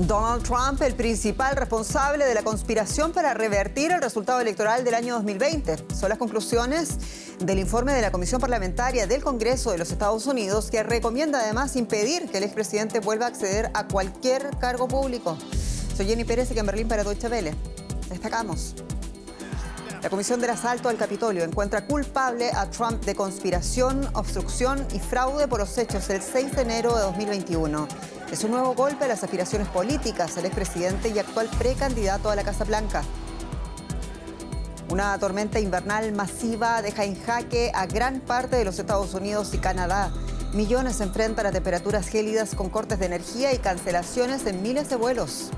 Donald Trump, el principal responsable de la conspiración para revertir el resultado electoral del año 2020. Son las conclusiones del informe de la Comisión Parlamentaria del Congreso de los Estados Unidos, que recomienda además impedir que el expresidente vuelva a acceder a cualquier cargo público. Soy Jenny Pérez, en Berlín para Deutsche Welle. Destacamos. La Comisión del Asalto al Capitolio encuentra culpable a Trump de conspiración, obstrucción y fraude por los hechos del 6 de enero de 2021. Es un nuevo golpe a las aspiraciones políticas del expresidente y actual precandidato a la Casa Blanca. Una tormenta invernal masiva deja en jaque a gran parte de los Estados Unidos y Canadá. Millones se enfrentan a temperaturas gélidas con cortes de energía y cancelaciones en miles de vuelos.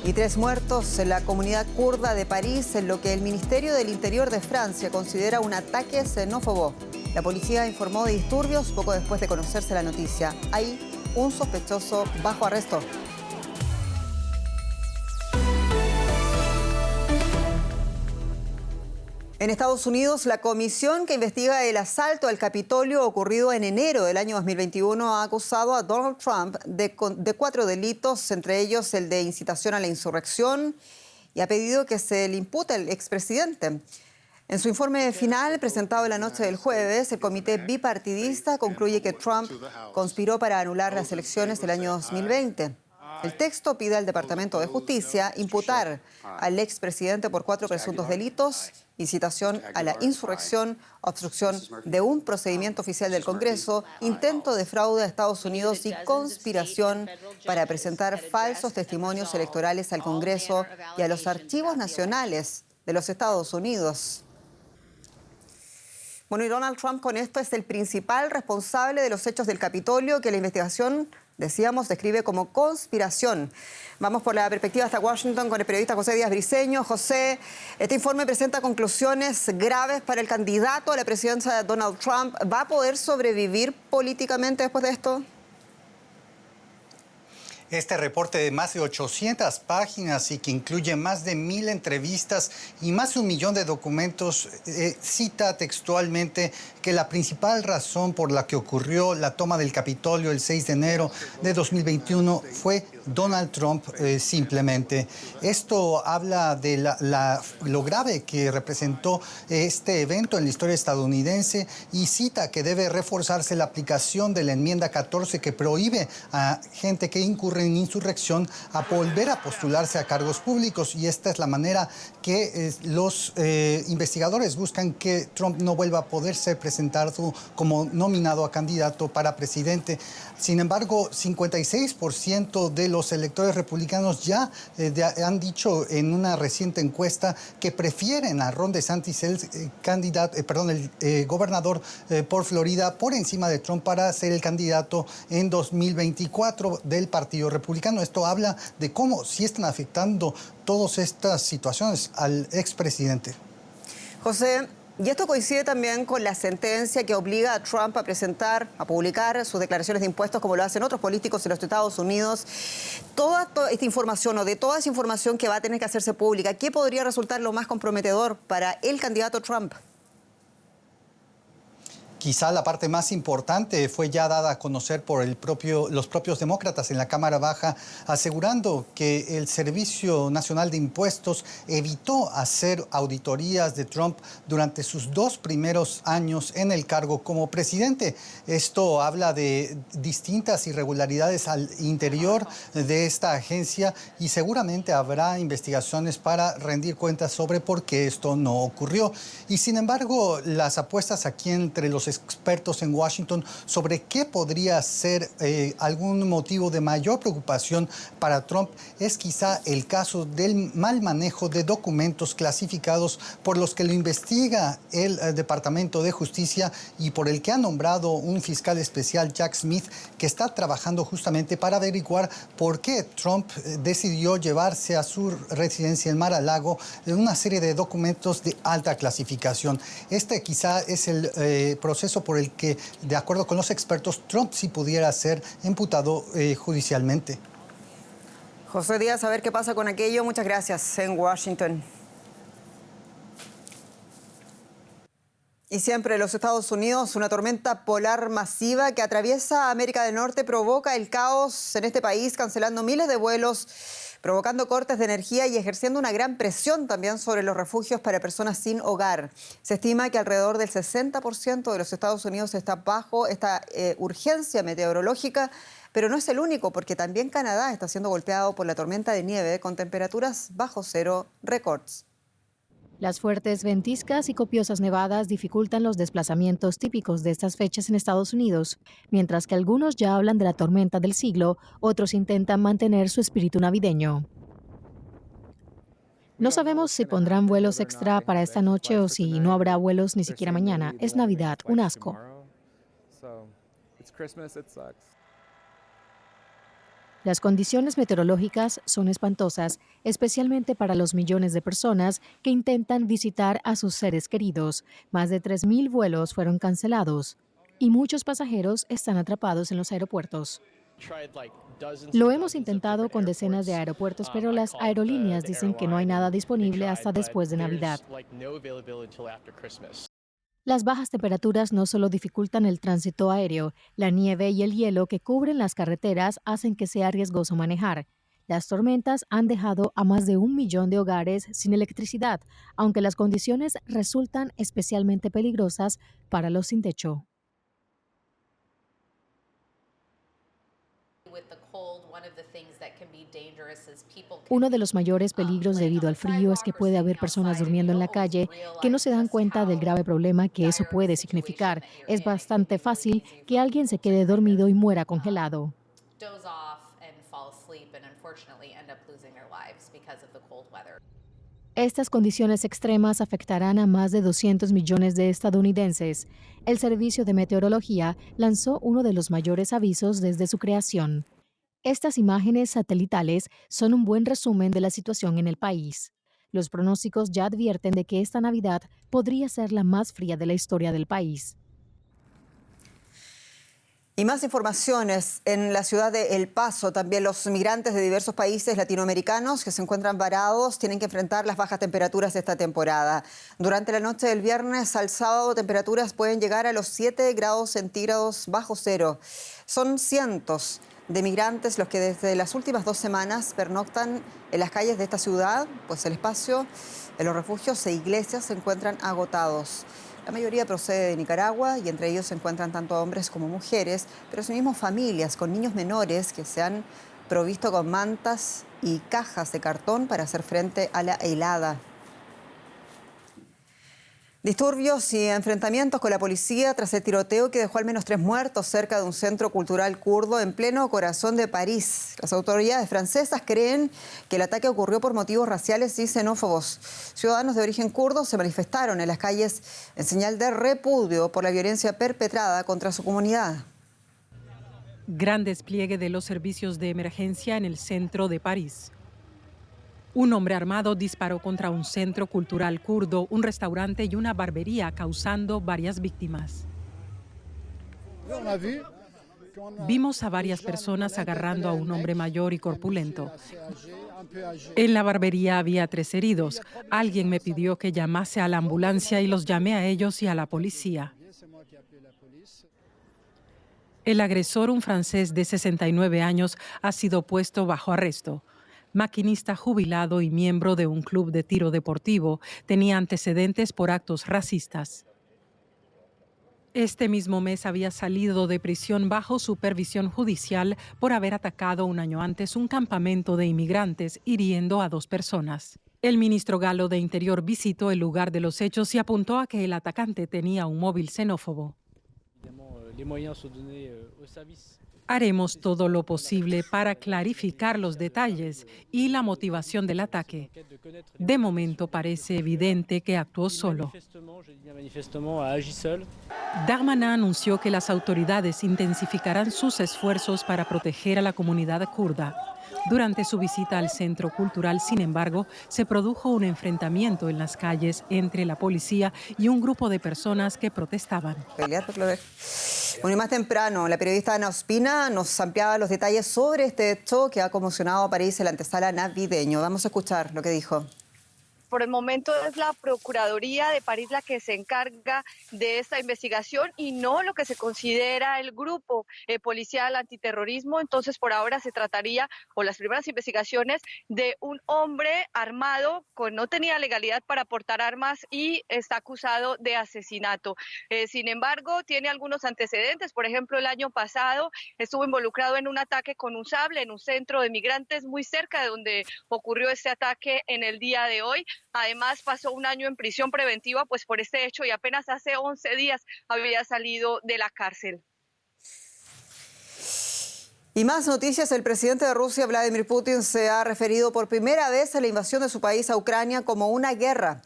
Y 3 muertos en la comunidad kurda de París, en lo que el Ministerio del Interior de Francia considera un ataque xenófobo. La policía informó de disturbios poco después de conocerse la noticia. Hay un sospechoso bajo arresto. En Estados Unidos, la comisión que investiga el asalto al Capitolio ocurrido en enero del año 2021 ha acusado a Donald Trump de 4 delitos, entre ellos el de incitación a la insurrección, y ha pedido que se le impute al expresidente. En su informe final, presentado en la noche del jueves, el comité bipartidista concluye que Trump conspiró para anular las elecciones del año 2020. El texto pide al Departamento de Justicia imputar al expresidente por 4 presuntos delitos: incitación a la insurrección, obstrucción de un procedimiento oficial del Congreso, intento de fraude a Estados Unidos y conspiración para presentar falsos testimonios electorales al Congreso y a los archivos nacionales de los Estados Unidos. Bueno, y Donald Trump con esto es el principal responsable de los hechos del Capitolio, que la investigación, decíamos, describe como conspiración. Vamos por la perspectiva hasta Washington con el periodista José Díaz Briceño. José, este informe presenta conclusiones graves para el candidato a la presidencia de Donald Trump. ¿Va a poder sobrevivir políticamente después de esto? Este reporte de más de 800 páginas y que incluye más de 1000 entrevistas y más de 1 millón de documentos cita textualmente que la principal razón por la que ocurrió la toma del Capitolio el 6 de enero de 2021 fue Donald Trump simplemente. Esto habla de lo grave que representó este evento en la historia estadounidense y cita que debe reforzarse la aplicación de la enmienda 14 que prohíbe a gente que incurre en insurrección a volver a postularse a cargos públicos, y esta es la manera que los investigadores buscan que Trump no vuelva a poder ser presentado como nominado a candidato para presidente. Sin embargo, 56% de los electores republicanos ya han dicho en una reciente encuesta que prefieren a Ron DeSantis, el gobernador por Florida, por encima de Trump para ser el candidato en 2024 del Partido Republicano. Esto habla de cómo sí están afectando todas estas situaciones al expresidente. José, y esto coincide también con la sentencia que obliga a Trump a publicar sus declaraciones de impuestos, como lo hacen otros políticos en los Estados Unidos. Toda esta información, o de toda esa información que va a tener que hacerse pública, ¿qué podría resultar lo más comprometedor para el candidato Trump? Quizá la parte más importante fue ya dada a conocer por los propios demócratas en la Cámara Baja, asegurando que el Servicio Nacional de Impuestos evitó hacer auditorías de Trump durante sus 2 primeros años en el cargo como presidente. Esto habla de distintas irregularidades al interior de esta agencia y seguramente habrá investigaciones para rendir cuentas sobre por qué esto no ocurrió. Y sin embargo, las apuestas aquí entre los expertos en Washington sobre qué podría ser algún motivo de mayor preocupación para Trump es quizá el caso del mal manejo de documentos clasificados por los que lo investiga el Departamento de Justicia y por el que ha nombrado un fiscal especial, Jack Smith, que está trabajando justamente para averiguar por qué Trump decidió llevarse a su residencia en Mar-a-Lago una serie de documentos de alta clasificación. Este quizá es el proceso por el que, de acuerdo con los expertos, Trump sí pudiera ser imputado judicialmente. José Díaz, a ver qué pasa con aquello. Muchas gracias en Washington. Y siempre en los Estados Unidos, una tormenta polar masiva que atraviesa América del Norte provoca el caos en este país, cancelando miles de vuelos, provocando cortes de energía y ejerciendo una gran presión también sobre los refugios para personas sin hogar. Se estima que alrededor del 60% de los Estados Unidos está bajo esta urgencia meteorológica, pero no es el único, porque también Canadá está siendo golpeado por la tormenta de nieve con temperaturas bajo cero récords. Las fuertes ventiscas y copiosas nevadas dificultan los desplazamientos típicos de estas fechas en Estados Unidos. Mientras que algunos ya hablan de la tormenta del siglo, otros intentan mantener su espíritu navideño. No sabemos si pondrán vuelos extra para esta noche o si no habrá vuelos ni siquiera mañana. Es Navidad, un asco. Las condiciones meteorológicas son espantosas, especialmente para los millones de personas que intentan visitar a sus seres queridos. Más de 3.000 vuelos fueron cancelados y muchos pasajeros están atrapados en los aeropuertos. Lo hemos intentado con decenas de aeropuertos, pero las aerolíneas dicen que no hay nada disponible hasta después de Navidad. Las bajas temperaturas no solo dificultan el tránsito aéreo, la nieve y el hielo que cubren las carreteras hacen que sea riesgoso manejar. Las tormentas han dejado a más de 1 millón de hogares sin electricidad, aunque las condiciones resultan especialmente peligrosas para los sin techo. Uno de los mayores peligros debido al frío es que puede haber personas durmiendo en la calle que no se dan cuenta del grave problema que eso puede significar. Es bastante fácil que alguien se quede dormido y muera congelado. Estas condiciones extremas afectarán a más de 200 millones de estadounidenses. El Servicio de Meteorología lanzó uno de los mayores avisos desde su creación. Estas imágenes satelitales son un buen resumen de la situación en el país. Los pronósticos ya advierten de que esta Navidad podría ser la más fría de la historia del país. Y más informaciones en la ciudad de El Paso. También los migrantes de diversos países latinoamericanos que se encuentran varados tienen que enfrentar las bajas temperaturas de esta temporada. Durante la noche del viernes al sábado, temperaturas pueden llegar a los 7 grados centígrados bajo cero. Son cientos de migrantes los que desde las últimas 2 semanas pernoctan en las calles de esta ciudad, pues el espacio en los refugios e iglesias se encuentran agotados. La mayoría procede de Nicaragua y entre ellos se encuentran tanto hombres como mujeres, pero asimismo familias con niños menores que se han provisto con mantas y cajas de cartón para hacer frente a la helada. Disturbios y enfrentamientos con la policía tras el tiroteo que dejó al menos 3 muertos cerca de un centro cultural kurdo en pleno corazón de París. Las autoridades francesas creen que el ataque ocurrió por motivos raciales y xenófobos. Ciudadanos de origen kurdo se manifestaron en las calles en señal de repudio por la violencia perpetrada contra su comunidad. Gran despliegue de los servicios de emergencia en el centro de París. Un hombre armado disparó contra un centro cultural kurdo, un restaurante y una barbería, causando varias víctimas. Vimos a varias personas agarrando a un hombre mayor y corpulento. En la barbería había 3 heridos. Alguien me pidió que llamase a la ambulancia y los llamé a ellos y a la policía. El agresor, un francés de 69 años, ha sido puesto bajo arresto. Maquinista jubilado y miembro de un club de tiro deportivo, tenía antecedentes por actos racistas. Este mismo mes había salido de prisión bajo supervisión judicial por haber atacado un año antes un campamento de inmigrantes, hiriendo a 2 personas. El ministro galo de Interior visitó el lugar de los hechos y apuntó a que el atacante tenía un móvil xenófobo. Haremos todo lo posible para clarificar los detalles y la motivación del ataque. De momento parece evidente que actuó solo. Darmanin anunció que las autoridades intensificarán sus esfuerzos para proteger a la comunidad kurda. Durante su visita al centro cultural, sin embargo, se produjo un enfrentamiento en las calles entre la policía y un grupo de personas que protestaban. Bueno, y más temprano, la periodista Ana Ospina nos ampliaba los detalles sobre este hecho que ha conmocionado a París el antesala navideño. Vamos a escuchar lo que dijo. por el momento es la Procuraduría de París la que se encarga de esta investigación y no lo que se considera el grupo policial antiterrorismo. Entonces, por ahora se trataría, o las primeras investigaciones, de un hombre armado, no tenía legalidad para portar armas y está acusado de asesinato. Sin embargo, tiene algunos antecedentes. Por ejemplo, el año pasado estuvo involucrado en un ataque con un sable en un centro de migrantes muy cerca de donde ocurrió este ataque en el día de hoy. Además, pasó un año en prisión preventiva pues por este hecho y apenas hace 11 días había salido de la cárcel. Y más noticias, el presidente de Rusia, Vladimir Putin, se ha referido por primera vez a la invasión de su país a Ucrania como una guerra.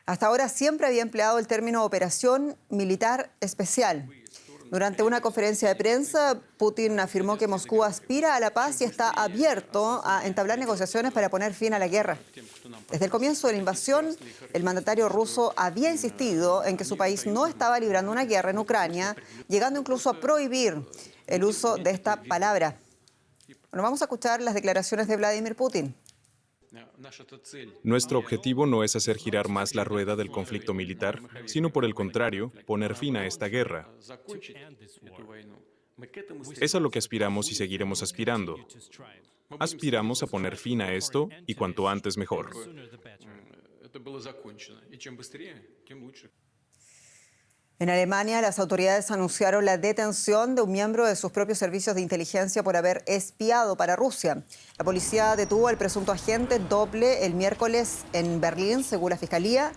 Hasta ahora siempre había empleado el término operación militar especial. Durante una conferencia de prensa, Putin afirmó que Moscú aspira a la paz y está abierto a entablar negociaciones para poner fin a la guerra. Desde el comienzo de la invasión, el mandatario ruso había insistido en que su país no estaba librando una guerra en Ucrania, llegando incluso a prohibir el uso de esta palabra. Bueno, vamos a escuchar las declaraciones de Vladimir Putin. Nuestro objetivo no es hacer girar más la rueda del conflicto militar, sino por el contrario, poner fin a esta guerra. Es a lo que aspiramos y seguiremos aspirando. Aspiramos a poner fin a esto y cuanto antes mejor. En Alemania, las autoridades anunciaron la detención de un miembro de sus propios servicios de inteligencia por haber espiado para Rusia. La policía detuvo al presunto agente doble el miércoles en Berlín, según la Fiscalía.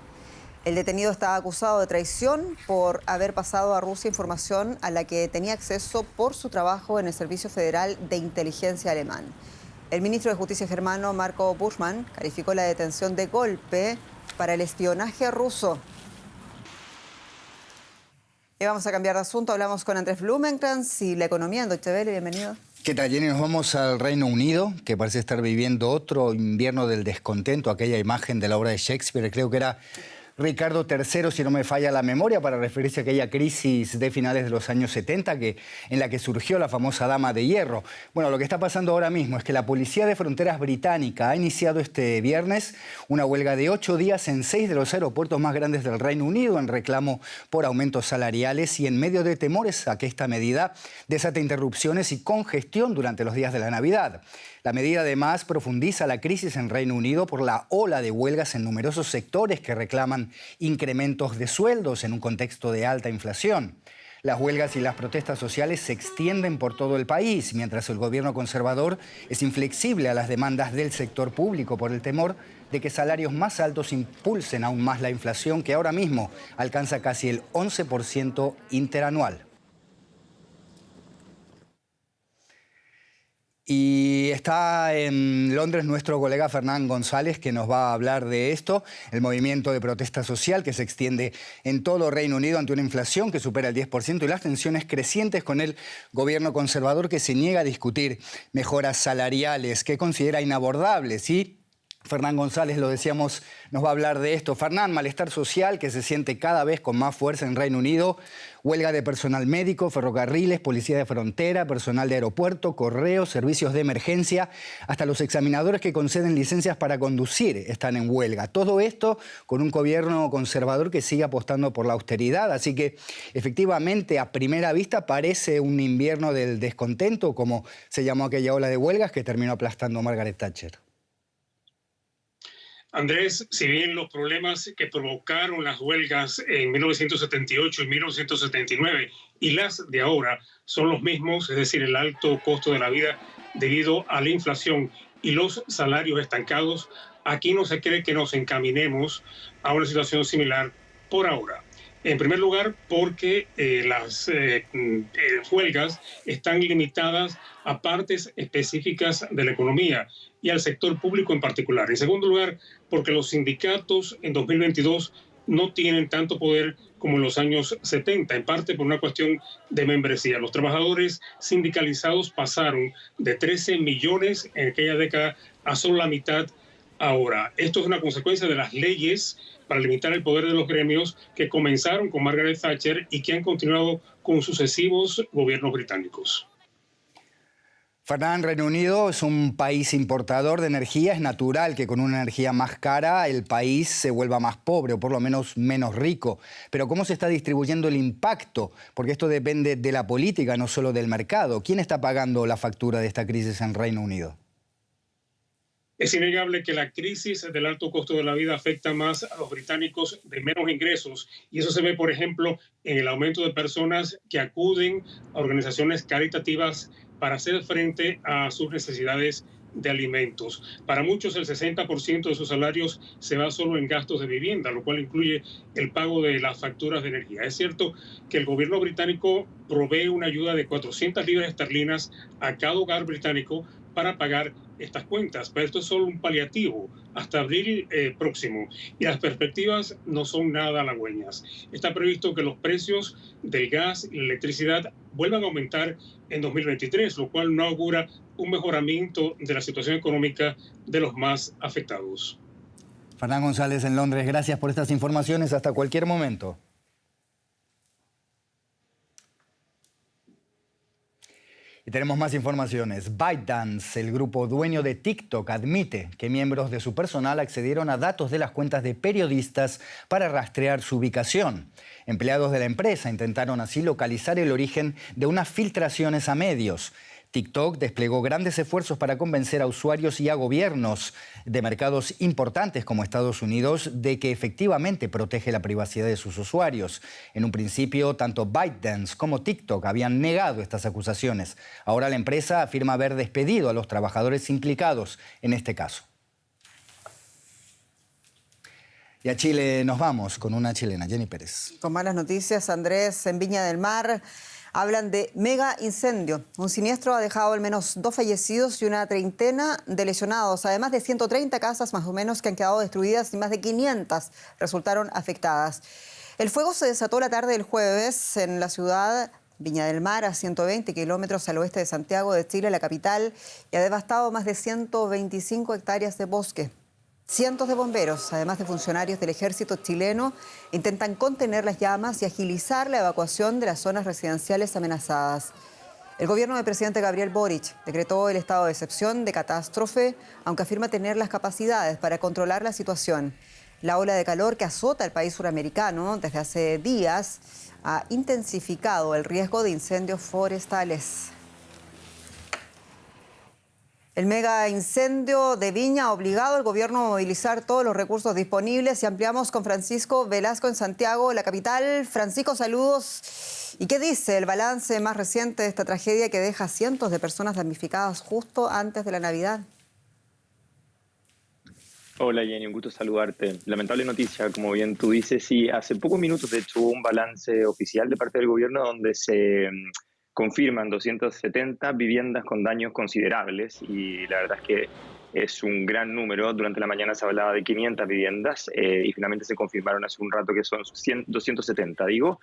El detenido está acusado de traición por haber pasado a Rusia información a la que tenía acceso por su trabajo en el Servicio Federal de Inteligencia alemán. El ministro de Justicia germano, Marco Buschmann, calificó la detención de golpe para el espionaje ruso. Y vamos a cambiar de asunto. Hablamos con Andrés Blumenkrantz y la economía en Deutsche Welle. Bienvenido. ¿Qué tal, Jenny? Nos vamos al Reino Unido, que parece estar viviendo otro invierno del descontento. Aquella imagen de la obra de Shakespeare, creo que era Ricardo III, si no me falla la memoria, para referirse a aquella crisis de finales de los años 70 en la que surgió la famosa Dama de Hierro. Bueno, lo que está pasando ahora mismo es que la Policía de Fronteras británica ha iniciado este viernes una huelga de 8 días en 6 de los aeropuertos más grandes del Reino Unido en reclamo por aumentos salariales y en medio de temores a que esta medida desate interrupciones y congestión durante los días de la Navidad. La medida además profundiza la crisis en Reino Unido por la ola de huelgas en numerosos sectores que reclaman incrementos de sueldos en un contexto de alta inflación. Las huelgas y las protestas sociales se extienden por todo el país, mientras el gobierno conservador es inflexible a las demandas del sector público por el temor de que salarios más altos impulsen aún más la inflación, que ahora mismo alcanza casi el 11% interanual. Y está en Londres nuestro colega Fernán González, que nos va a hablar de esto, el movimiento de protesta social que se extiende en todo Reino Unido ante una inflación que supera el 10% y las tensiones crecientes con el gobierno conservador que se niega a discutir mejoras salariales que considera inabordables. Y Fernán González, lo decíamos, nos va a hablar de esto. Fernán, malestar social que se siente cada vez con más fuerza en Reino Unido, huelga de personal médico, ferrocarriles, policía de frontera, personal de aeropuerto, correos, servicios de emergencia, hasta los examinadores que conceden licencias para conducir están en huelga. Todo esto con un gobierno conservador que sigue apostando por la austeridad. Así que, efectivamente, a primera vista parece un invierno del descontento, como se llamó aquella ola de huelgas que terminó aplastando a Margaret Thatcher. Andrés, si bien los problemas que provocaron las huelgas en 1978 y 1979 y las de ahora son los mismos, es decir, el alto costo de la vida debido a la inflación y los salarios estancados, aquí no se cree que nos encaminemos a una situación similar por ahora. En primer lugar, porque las huelgas están limitadas a partes específicas de la economía y al sector público en particular. En segundo lugar, porque los sindicatos en 2022 no tienen tanto poder como en los años 70, en parte por una cuestión de membresía. Los trabajadores sindicalizados pasaron de 13 millones en aquella década a solo la mitad ahora. Esto es una consecuencia de las leyes para limitar el poder de los gremios que comenzaron con Margaret Thatcher y que han continuado con sucesivos gobiernos británicos. Fernán, Reino Unido es un país importador de energía. Es natural que con una energía más cara el país se vuelva más pobre o por lo menos menos rico. Pero ¿cómo se está distribuyendo el impacto? Porque esto depende de la política, no solo del mercado. ¿Quién está pagando la factura de esta crisis en Reino Unido? Es innegable que la crisis del alto costo de la vida afecta más a los británicos de menos ingresos y eso se ve, por ejemplo, en el aumento de personas que acuden a organizaciones caritativas para hacer frente a sus necesidades de alimentos. Para muchos, el 60% de sus salarios se va solo en gastos de vivienda, lo cual incluye el pago de las facturas de energía. Es cierto que el gobierno británico provee una ayuda de 400 libras esterlinas a cada hogar británico para pagar estas cuentas, pero esto es solo un paliativo hasta abril próximo y las perspectivas no son nada halagüeñas. Está previsto que los precios del gas y la electricidad vuelvan a aumentar en 2023, lo cual no augura un mejoramiento de la situación económica de los más afectados. Fernán González en Londres, gracias por estas informaciones. Hasta cualquier momento. Y tenemos más informaciones. ByteDance, el grupo dueño de TikTok, admite que miembros de su personal accedieron a datos de las cuentas de periodistas para rastrear su ubicación. Empleados de la empresa intentaron así localizar el origen de unas filtraciones a medios. TikTok desplegó grandes esfuerzos para convencer a usuarios y a gobiernos de mercados importantes como Estados Unidos de que efectivamente protege la privacidad de sus usuarios. En un principio, tanto ByteDance como TikTok habían negado estas acusaciones. Ahora la empresa afirma haber despedido a los trabajadores implicados en este caso. Y a Chile nos vamos con una chilena, Jenny Pérez. Con malas noticias, Andrés, en Viña del Mar hablan de mega incendio. Un siniestro ha dejado al menos 2 fallecidos y una treintena de lesionados, además de 130 casas más o menos que han quedado destruidas y más de 500 resultaron afectadas. El fuego se desató la tarde del jueves en la ciudad Viña del Mar, a 120 kilómetros al oeste de Santiago de Chile, la capital, y ha devastado más de 125 hectáreas de bosque. Cientos de bomberos, además de funcionarios del ejército chileno, intentan contener las llamas y agilizar la evacuación de las zonas residenciales amenazadas. El gobierno del presidente Gabriel Boric decretó el estado de excepción de catástrofe, aunque afirma tener las capacidades para controlar la situación. La ola de calor que azota el país suramericano desde hace días ha intensificado el riesgo de incendios forestales. El mega incendio de Viña ha obligado al gobierno a movilizar todos los recursos disponibles y ampliamos con Francisco Velasco en Santiago, la capital. Francisco, saludos. ¿Y qué dice el balance más reciente de esta tragedia que deja cientos de personas damnificadas justo antes de la Navidad? Hola Jenny, un gusto saludarte. Lamentable noticia, como bien tú dices, sí, hace pocos minutos de hecho hubo un balance oficial de parte del gobierno donde se confirman 270 viviendas con daños considerables y la verdad es que es un gran número. Durante la mañana se hablaba de 500 viviendas y finalmente se confirmaron hace un rato que son 270, digo.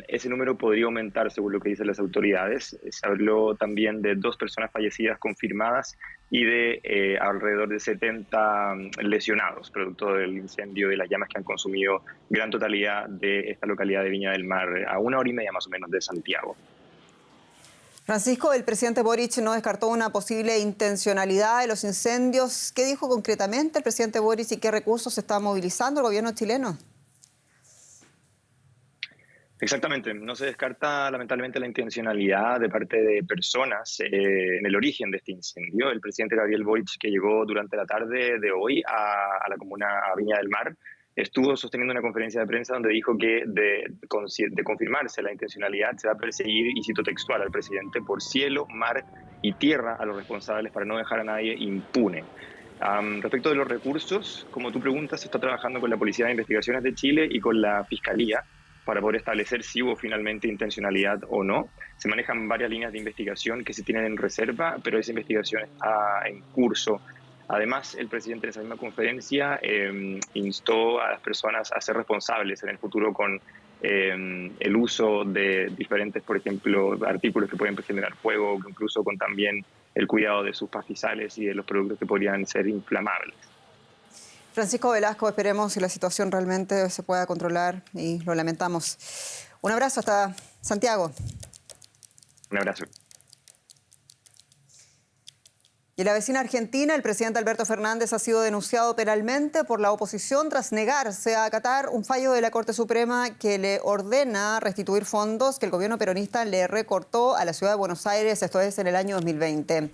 Ese número podría aumentar según lo que dicen las autoridades. Se habló también de 2 personas fallecidas confirmadas y de alrededor de 70 lesionados producto del incendio de las llamas que han consumido gran totalidad de esta localidad de Viña del Mar, a 1 hora y media más o menos de Santiago. Francisco, el presidente Boric no descartó una posible intencionalidad de los incendios. ¿Qué dijo concretamente el presidente Boric y qué recursos está movilizando el gobierno chileno? Exactamente, no se descarta lamentablemente la intencionalidad de parte de personas en el origen de este incendio. El presidente Gabriel Boric, que llegó durante la tarde de hoy a la comuna a Viña del Mar, estuvo sosteniendo una conferencia de prensa donde dijo que de confirmarse la intencionalidad se va a perseguir, y cito textual al presidente, por cielo, mar y tierra a los responsables para no dejar a nadie impune. Respecto de los recursos, como tú preguntas, se está trabajando con la Policía de Investigaciones de Chile y con la Fiscalía para poder establecer si hubo finalmente intencionalidad o no. Se manejan varias líneas de investigación que se tienen en reserva, pero esa investigación está en curso. Además, el presidente en esa misma conferencia instó a las personas a ser responsables en el futuro con el uso de diferentes, por ejemplo, artículos que pueden generar fuego, incluso con también el cuidado de sus pastizales y de los productos que podrían ser inflamables. Francisco Velasco, esperemos que la situación realmente se pueda controlar y lo lamentamos. Un abrazo hasta Santiago. Un abrazo. Y en la vecina Argentina, el presidente Alberto Fernández ha sido denunciado penalmente por la oposición tras negarse a acatar un fallo de la Corte Suprema que le ordena restituir fondos que el gobierno peronista le recortó a la ciudad de Buenos Aires, esto es en el año 2020.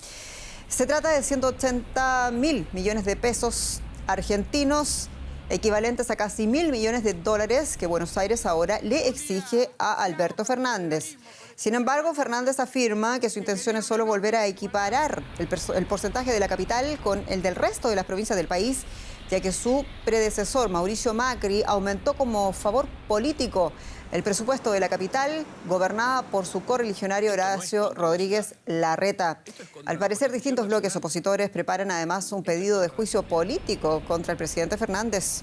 Se trata de 180.000 millones de pesos argentinos, equivalentes a casi 1.000 millones de dólares que Buenos Aires ahora le exige a Alberto Fernández. Sin embargo, Fernández afirma que su intención es solo volver a equiparar el porcentaje de la capital con el del resto de las provincias del país, ya que su predecesor, Mauricio Macri, aumentó como favor político el presupuesto de la capital, gobernada por su correligionario Horacio Rodríguez Larreta. Al parecer, distintos bloques opositores preparan además un pedido de juicio político contra el presidente Fernández.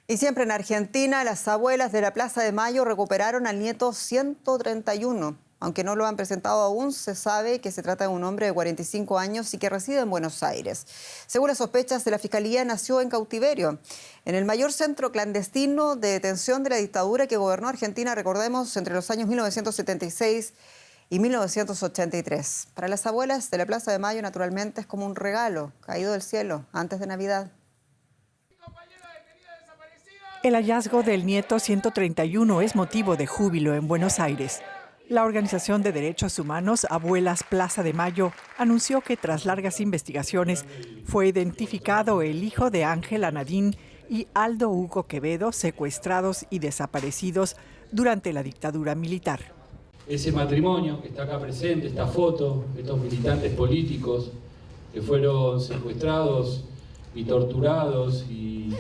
Y siempre en Argentina, las abuelas de la Plaza de Mayo recuperaron al nieto 131. Aunque no lo han presentado aún, se sabe que se trata de un hombre de 45 años y que reside en Buenos Aires. Según las sospechas de la Fiscalía, nació en cautiverio, en el mayor centro clandestino de detención de la dictadura que gobernó Argentina, recordemos, entre los años 1976 y 1983. Para las abuelas de la Plaza de Mayo, naturalmente, es como un regalo caído del cielo antes de Navidad. El hallazgo del nieto 131 es motivo de júbilo en Buenos Aires. La Organización de Derechos Humanos Abuelas Plaza de Mayo anunció que tras largas investigaciones fue identificado el hijo de Ángela Nadine y Aldo Hugo Quevedo, secuestrados y desaparecidos durante la dictadura militar. Ese matrimonio que está acá presente, esta foto, estos militantes políticos que fueron secuestrados y torturados y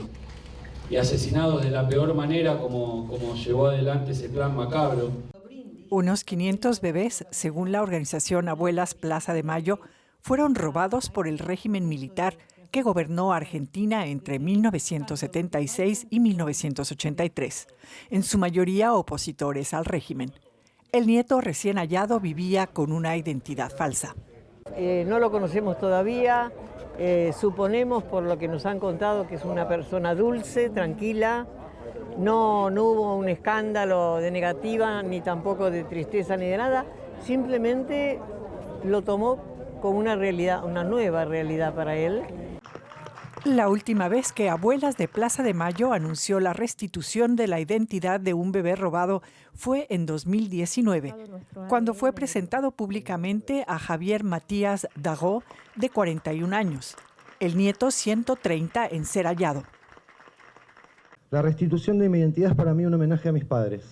asesinados de la peor manera como llevó adelante ese plan macabro. Unos 500 bebés, según la organización Abuelas Plaza de Mayo, fueron robados por el régimen militar que gobernó Argentina entre 1976 y 1983, en su mayoría opositores al régimen. El nieto recién hallado vivía con una identidad falsa. No lo conocemos todavía, suponemos por lo que nos han contado que es una persona dulce, tranquila. No hubo un escándalo de negativa, ni tampoco de tristeza, ni de nada. Simplemente lo tomó como una realidad, una nueva realidad para él. La última vez que Abuelas de Plaza de Mayo anunció la restitución de la identidad de un bebé robado fue en 2019, cuando fue presentado públicamente a Javier Matías Dagó, de 41 años, el nieto 130 en ser hallado. La restitución de mi identidad es para mí un homenaje a mis padres,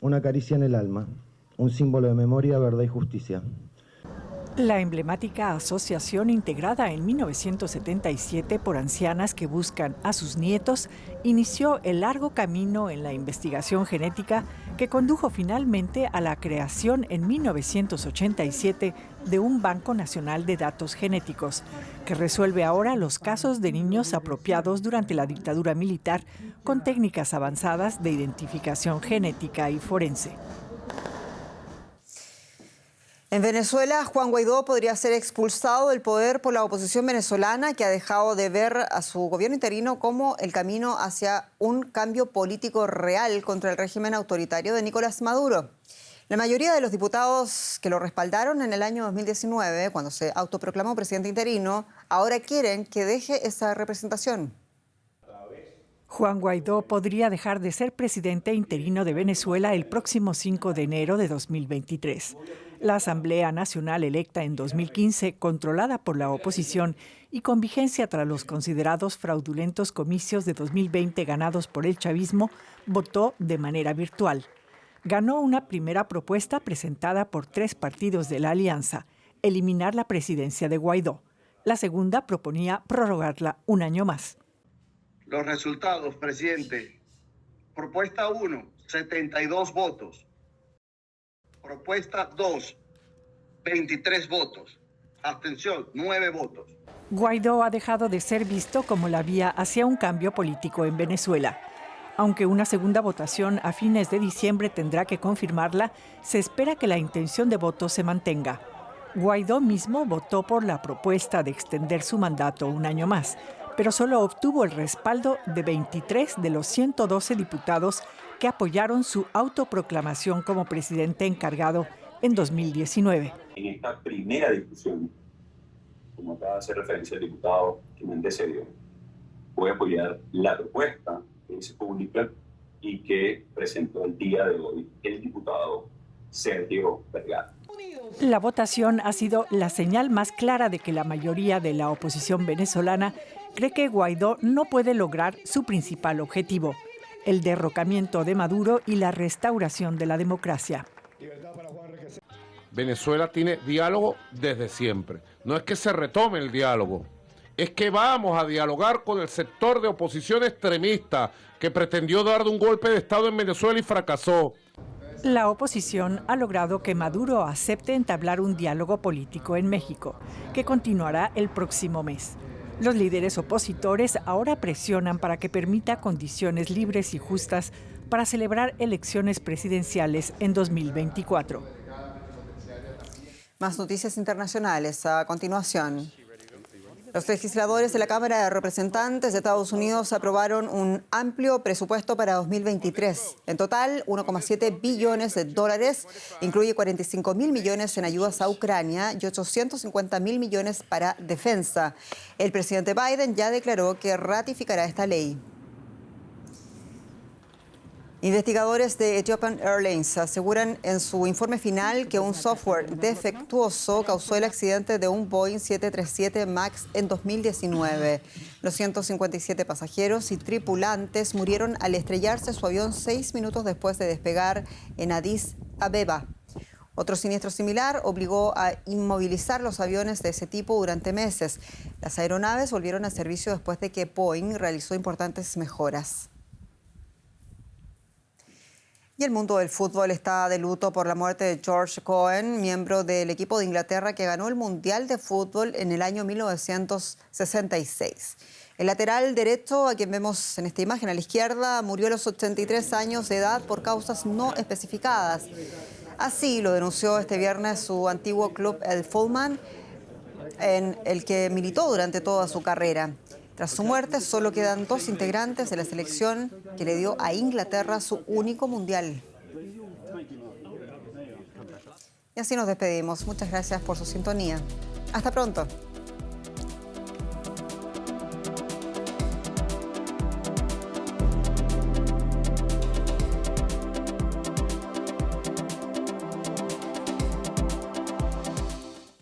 una caricia en el alma, un símbolo de memoria, verdad y justicia. La emblemática asociación, integrada en 1977 por ancianas que buscan a sus nietos, inició el largo camino en la investigación genética que condujo finalmente a la creación en 1987 de un Banco Nacional de Datos Genéticos, que resuelve ahora los casos de niños apropiados durante la dictadura militar con técnicas avanzadas de identificación genética y forense. En Venezuela, Juan Guaidó podría ser expulsado del poder por la oposición venezolana, que ha dejado de ver a su gobierno interino como el camino hacia un cambio político real contra el régimen autoritario de Nicolás Maduro. La mayoría de los diputados que lo respaldaron en el año 2019, cuando se autoproclamó presidente interino, ahora quieren que deje esa representación. Juan Guaidó podría dejar de ser presidente interino de Venezuela el próximo 5 de enero de 2023. La Asamblea Nacional electa en 2015, controlada por la oposición y con vigencia tras los considerados fraudulentos comicios de 2020 ganados por el chavismo, votó de manera virtual. Ganó una primera propuesta presentada por 3 partidos de la alianza, eliminar la presidencia de Guaidó. La segunda proponía prorrogarla un año más. Los resultados, presidente. Propuesta 1, 72 votos. Propuesta 2, 23 votos. Abstención, 9 votos. Guaidó ha dejado de ser visto como la vía hacia un cambio político en Venezuela. Aunque una segunda votación a fines de diciembre tendrá que confirmarla, se espera que la intención de voto se mantenga. Guaidó mismo votó por la propuesta de extender su mandato un año más, pero solo obtuvo el respaldo de 23 de los 112 diputados que apoyaron su autoproclamación como presidente encargado en 2019. En esta primera discusión, como acaba de hacer referencia el diputado que me antecedió, voy a apoyar la propuesta que se publica y que presentó el día de hoy el diputado Sergio Vergara. La votación ha sido la señal más clara de que la mayoría de la oposición venezolana cree que Guaidó no puede lograr su principal objetivo, el derrocamiento de Maduro y la restauración de la democracia. Venezuela tiene diálogo desde siempre. No es que se retome el diálogo, es que vamos a dialogar con el sector de oposición extremista que pretendió dar un golpe de Estado en Venezuela y fracasó. La oposición ha logrado que Maduro acepte entablar un diálogo político en México, que continuará el próximo mes. Los líderes opositores ahora presionan para que permita condiciones libres y justas para celebrar elecciones presidenciales en 2024. Más noticias internacionales a continuación. Los legisladores de la Cámara de Representantes de Estados Unidos aprobaron un amplio presupuesto para 2023. En total, 1,7 billones de dólares, incluye 45.000 millones en ayudas a Ucrania y 850.000 millones para defensa. El presidente Biden ya declaró que ratificará esta ley. Investigadores de Ethiopian Airlines aseguran en su informe final que un software defectuoso causó el accidente de un Boeing 737 MAX en 2019. Los 157 pasajeros y tripulantes murieron al estrellarse su avión 6 minutos después de despegar en Addis Abeba. Otro siniestro similar obligó a inmovilizar los aviones de ese tipo durante meses. Las aeronaves volvieron a servicio después de que Boeing realizó importantes mejoras. Y el mundo del fútbol está de luto por la muerte de George Cohen, miembro del equipo de Inglaterra que ganó el Mundial de Fútbol en el año 1966. El lateral derecho, a quien vemos en esta imagen a la izquierda, murió a los 83 años de edad por causas no especificadas. Así lo denunció este viernes su antiguo club, el Fulham, en el que militó durante toda su carrera. Tras su muerte, solo quedan 2 integrantes de la selección que le dio a Inglaterra su único mundial. Y así nos despedimos. Muchas gracias por su sintonía. Hasta pronto.